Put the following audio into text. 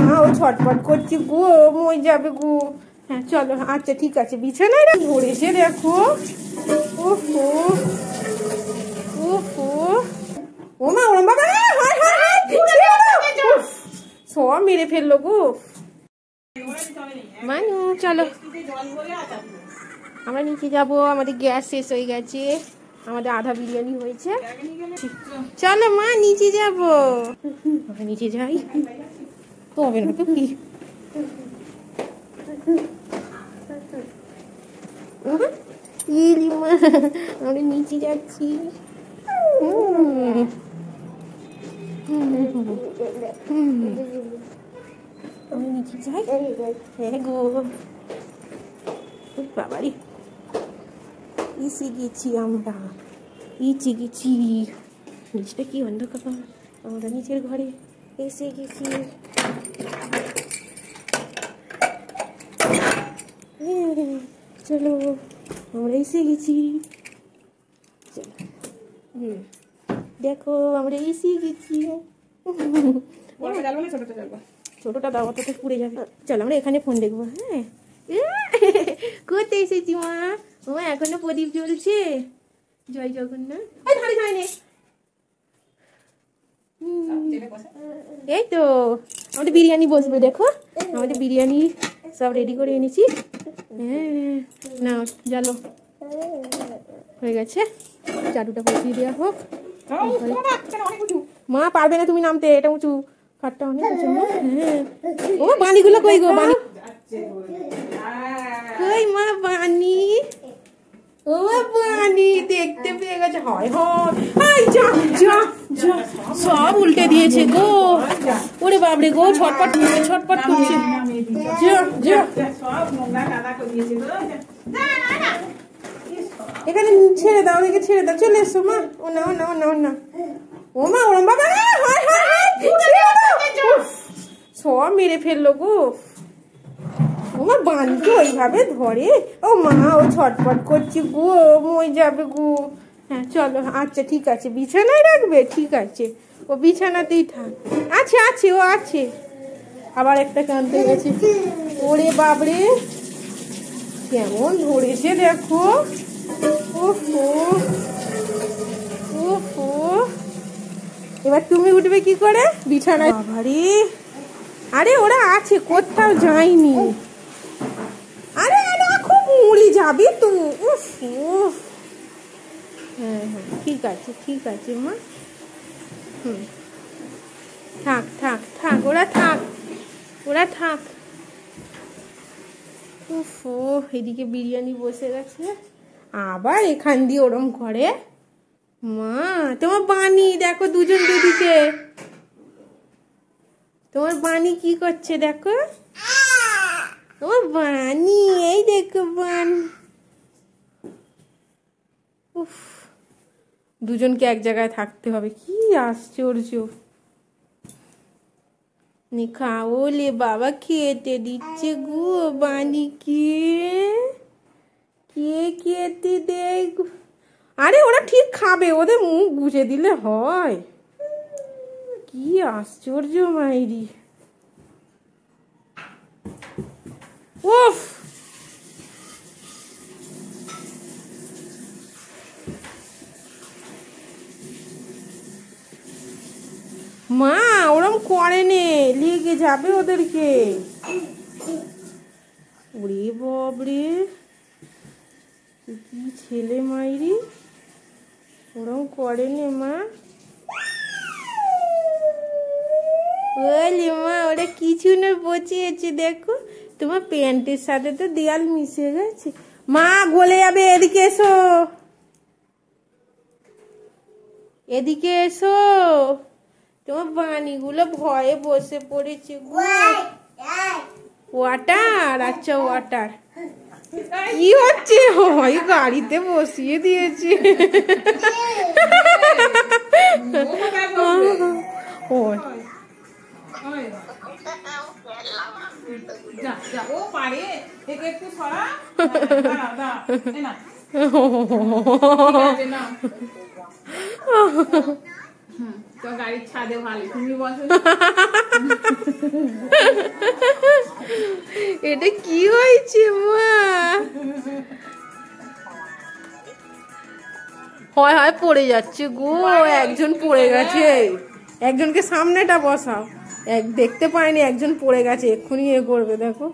মা ও ছটফট করছে গো, মই যাবে গো। হ্যাঁ চলো, আচ্ছা ঠিক আছে, বিছানায় ধরেছে দেখো। ওহো ওহো, ও মা ওরম বাবা, সব মেরে ফেললো গো। মানু চলো, আমরা নিচে যাবো, আমাদের গ্যাস শেষ হয়ে গেছে, আমাদের আধা বিরিয়ানি হয়েছে। চলো মা নিচে যাবো, নিচে যাই তো হবে না তো কি। আমরা নিচে যাচ্ছি। আমি নিচে যাই। হ্যাঁ গো বাবারি, এসে গেছি আমরা, এসে গেছি। নিচটা কি অন্ধকার, আমরা নিচের ঘরে এসে গেছি। চলো আমরা এসে গেছি, দেখো আমরা এসে গেছি। ছোটটা দাও, তো পুড়ে যাবে। চলো আমরা এখানে ফোন দেখবো। হ্যাঁ কোথায় এসেছি মা? ও এখনো প্রদীপ জ্বলছে। জয় জগন্নাথ। এই তো আমাদের বিরিয়ানি বসবে, দেখো আমাদের বিরিয়ানি সব রেডি করে এনেছি। হ্যাঁ না জানো হয়ে গেছে, চাটুটা বসিয়ে দেওয়া হোক। মা পারবে না তুমি নামতে, এটা উঁচু, খাটটা অনেক উঁচু। হ্যাঁ ও বানিগুলো কই গো, বানি কই মা? বানি, ও বানি দেখতে পেয়ে গেছে। হয় হয়, সব উল্টে দিয়েছে গো। ওরে বাবরে গো, ছটপট ছটপট করছে। এখানে ছেড়ে দাও, ওদিকে ছেড়ে দাও, চলে এসো মা। ও না ও না ও না ও না, ও মা ওরম বাবা, সব মেরে ফেললো গো। ও মা বানকে ওইভাবে ধরে, ও মা ও ছটপট করছে গো, মই যাবে গো। হ্যাঁ চলো, আচ্ছা ঠিক আছে, বিছানায় রাখবে, ঠিক আছে, ও বিছানাতেই থাক। আছে আছে, ও আছে। আবার একটা কাঁদতে গেছে। ওরে বাবরে কেমন ধরেছে দেখো। ওহো ওহো, এবার তুমি উঠবে কি করে বিছানায়? বাবারে, আরে ওরা আছে, কোথাও যায়নি। আরে খুব মুড়ি যাবি তো। হ্যাঁ হ্যাঁ ঠিক আছে ঠিক আছে মা। থাক থাক থাক, ওরা থাক, ওরা থাক। ওফো, এদিকে বিরিয়ানি বসে গেছে, আবার এখান দিয়ে ওরম করে। মা তোমার বানি দেখো, দুজন দুদিকে। তোমার বানি কি করছে দেখো, তোমার বানি, এই দেখো বানি। উফ, দুজনকে এক জায়গায় থাকতে হবে, কি আশ্চর্য। খাওলে বাবা খেতে দিচ্ছে গো বানিকে, কে খেতে দেয়? আরে ওরা ঠিক খাবে, ওদের মুখ বুঝে দিলে হয়। কি আশ্চর্য মাইরি। উফ, মা ওরম করে নে, লেগে যাবে ওদেরকে। ওরে বাবরে, কি ছেলে মাইরি, ওরম করে নে মা। বলি মা ওরা কিছু না বচিয়েছে, দেখো তোমার প্যান্টের সাথে তো দেয়াল মিশে গেছে। মা গলে যাবে, এদিকে এসো, এদিকে এসো। তোমার বানিগুলো ভয়ে বসে পড়েছে। ওয়াটার, আচ্ছা ওয়াটার। কি হচ্ছে? হয় গাড়িতে বসিয়ে দিয়েছে। তো গাড়ির ছাদে ভালো, তুমি বসো। এটা কি হয়েছে মা? হয় হয় পড়ে যাচ্ছে গো, একজন পড়ে গেছে। একজনকে সামনেটা বসাও, দেখতে পাইনি একজন পড়ে গেছে, এক্ষুনি এ করবে দেখো।